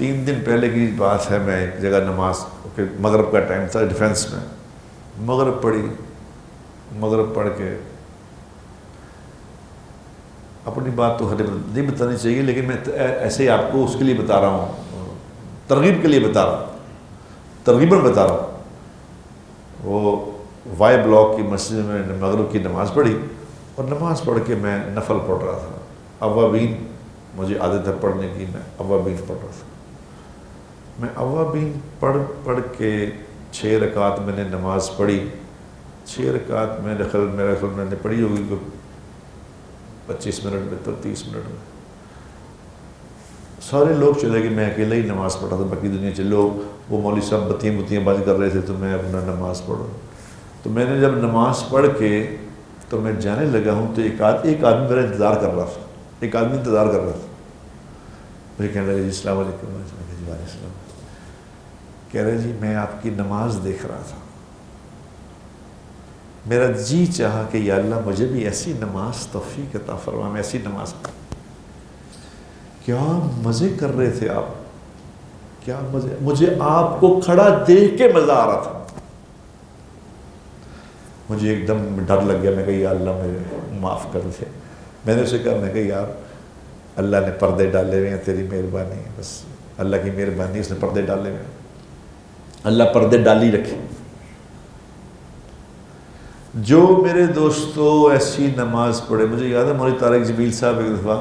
3 دن پہلے کی بات ہے، میں ایک جگہ نماز کہ مغرب کا ٹائم تھا، ڈیفینس میں مغرب پڑھی، مغرب پڑھ کے اپنی بات تو نہیں بتانی چاہیے، لیکن میں ایسے ہی آپ کو اس کے لیے بتا رہا ہوں، ترغیب کے لیے بتا رہا ہوں، ترغیباً بتا رہا ہوں۔ وہ وائی بلاک کی مسجد میں مغرب کی نماز پڑھی، اور نماز پڑھ کے میں نفل پڑھ رہا تھا، اوابین مجھے عادت ہے پڑھنے کی، میں اوابین پڑھ رہا تھا۔ میں اوابین پڑھ کے 6 رکعت میں نے نماز پڑھی، 6 رکعت میرے خیال میں نے پڑھی ہوگی 25 منٹ میں تو 30 منٹ میں سارے لوگ چلے گئے، میں اکیلا ہی نماز پڑھ رہا تھا، باقی دنیا چلو، وہ مولوی صاحب بتیاں بند کر رہے تھے، تو میں اپنا نماز پڑھ رہا۔ تو میں نے جب نماز پڑھ کے تو میں جانے لگا ہوں، تو ایک آدمی میرا انتظار کر رہا تھا، ایک آدمی انتظار کر رہا تھا، مجھے کہنے لگا جی السلام علیکم، جی وعلیکم السلام، کہہ رہے جی میں آپ کی نماز دیکھ رہا تھا، میرا جی چاہا کہ یا اللہ مجھے بھی ایسی نماز توفیق عطا فرما، میں ایسی نماز پڑھ۔ کیا مزے کر رہے تھے آپ، کیا مزے، مجھے آپ کو کھڑا دیکھ کے مزہ آ رہا تھا، مجھے ایک دم ڈر لگ گیا، میں کہا یا اللہ مجھے معاف کر دے۔ میں نے اسے کہا، میں کہا یار اللہ نے پردے ڈالے ہوئے ہیں، تیری مہربانی ہے، بس اللہ کی مہربانی، اس نے پردے ڈالے ہوئے ہیں، اللہ پردے ڈالی رکھے۔ جو میرے دوستو ایسی نماز پڑھے، مجھے یاد ہے مولوی طارق جمیل صاحب ایک دفعہ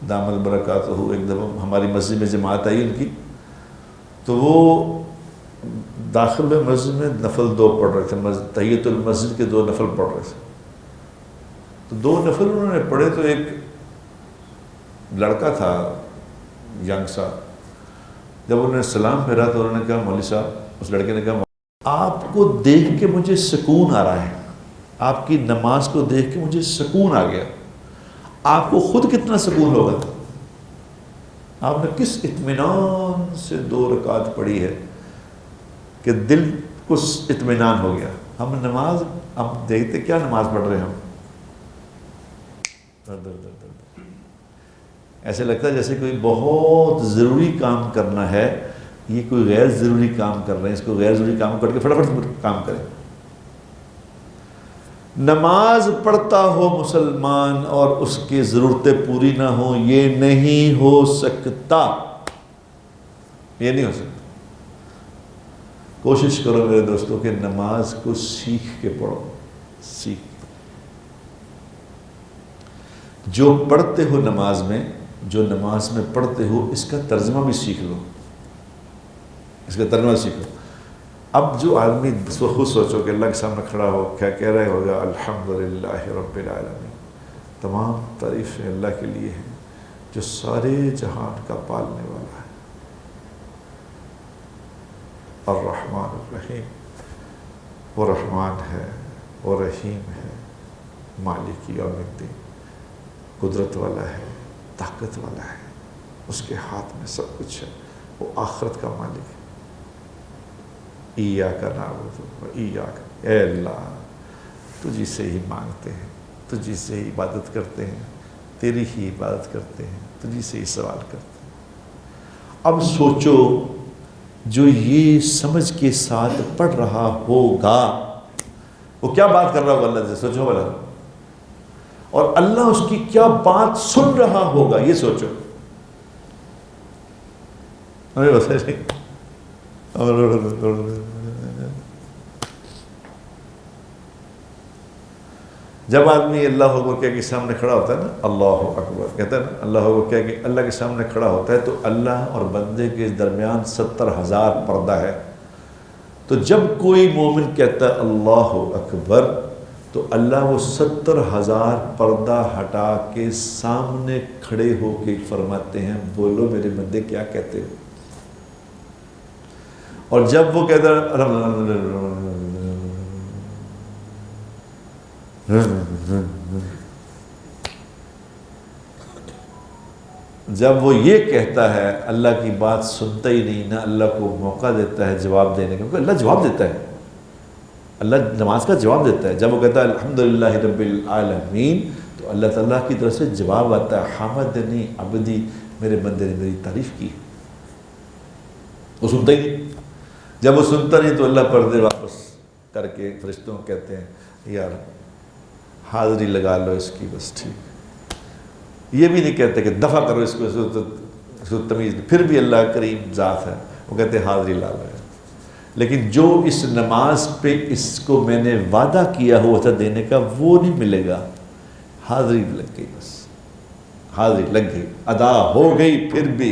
دامت برکاتہ ہو، ایک دفعہ ہماری مسجد میں جماعت آئی ان کی، تو وہ داخل میں مسجد میں نفل 2 پڑھ رہے تھے، تحیۃ المسجد کے 2 نفل پڑھ رہے تھے، تو 2 نفل انہوں نے پڑھے، تو ایک لڑکا تھا ینگ سا، جب انہوں نے سلام پھیرا تو انہوں نے کہا، مولوی صاحب، اس لڑکے نے کہا آپ کو دیکھ کے مجھے سکون آ رہا ہے، آپ کی نماز کو دیکھ کے مجھے سکون آ گیا، آپ کو خود کتنا سکون ہوگا، آپ نے کس اطمینان سے 2 رکعت پڑھی ہے کہ دل کو اطمینان ہو گیا۔ ہم نماز، ہم دیکھتے کیا نماز پڑھ رہے ہیں، ہم ایسے لگتا ہے جیسے کوئی بہت ضروری کام کرنا ہے، یہ کوئی غیر ضروری کام کر رہے ہیں، اس کو غیر ضروری کام کر کے فٹافٹ کام کریں۔ نماز پڑھتا ہو مسلمان اور اس کی ضرورتیں پوری نہ ہو، یہ نہیں ہو سکتا، یہ نہیں ہو سکتا۔ کوشش کرو میرے دوستوں کہ نماز کو سیکھ کے پڑھو، سیکھ جو پڑھتے ہو نماز میں، جو نماز میں پڑھتے ہو، اس کا ترجمہ بھی سیکھ لو، اس کا ترجمہ سیکھو۔ اب جو آدمی خود سوچو کہ اللہ کے سامنے کھڑا ہو، کیا کہہ رہے ہوگا، الحمدللہ رب العالمین، تمام تعریفیں اللہ کے لیے ہیں جو سارے جہان کا پالنے والا ہے، الرحمن الرحیم، وہ رحمان ہے، وہ رحیم ہے، مالک یوم الدین، قدرت والا ہے، طاقت والا ہے، اس کے ہاتھ میں سب کچھ ہے، وہ آخرت کا مالک ہے۔ ایاک نعبد و ایاک، اے اللہ تجھی سے ہی مانگتے ہیں، تجھی سے ہی عبادت کرتے ہیں، تیری ہی عبادت کرتے ہیں، تجھی سے ہی سوال کرتے ہیں۔ اب سوچو جو یہ سمجھ کے ساتھ پڑھ رہا ہوگا وہ کیا بات کر رہا ہوگا اللہ سے، سوچو بھلا، اور اللہ اس کی کیا بات سن رہا ہوگا، یہ سوچو۔ جب آدمی اللہ اکبر کہہ کے سامنے کھڑا ہوتا ہے نا، اللہ اکبر کہتا ہے نا، اللہ اکبر کہہ کے اللہ کے سامنے کھڑا ہوتا ہے، تو اللہ اور بندے کے درمیان 70,000 پردہ ہے۔ تو جب کوئی مومن کہتا ہے اللہ اکبر، تو اللہ وہ 70,000 پردہ ہٹا کے سامنے کھڑے ہو کے فرماتے ہیں، بولو میرے بندے کیا کہتے ہو۔ اور جب وہ کہتا ہے جب وہ یہ کہتا ہے، اللہ کی بات سنتا ہی نہیں، نہ اللہ کو موقع دیتا ہے جواب دینے کا، کیونکہ اللہ جواب دیتا ہے، اللہ نماز کا جواب دیتا ہے۔ جب وہ کہتا ہے الحمدللہ رب العالمین، تو اللہ تعالیٰ کی طرف سے جواب آتا ہے، حمدنی عبدی، میرے بندے نے میری تعریف کی، وہ سنتا ہی نہیں. جب وہ سنتا نہیں تو اللہ پردے واپس کر کے فرشتوں کو کہتے ہیں یار حاضری لگا لو اس کی بس ٹھیک. یہ بھی نہیں کہتے کہ دفع کرو اس کو تمیز. پھر بھی اللہ کریم ذات ہے, وہ کہتے ہیں حاضری لا لو. لیکن جو اس نماز پہ اس کو میں نے وعدہ کیا ہوا تھا دینے کا وہ نہیں ملے گا. حاضری لگ گئی, بس حاضری لگ گئی, ادا ہو گئی, پھر بھی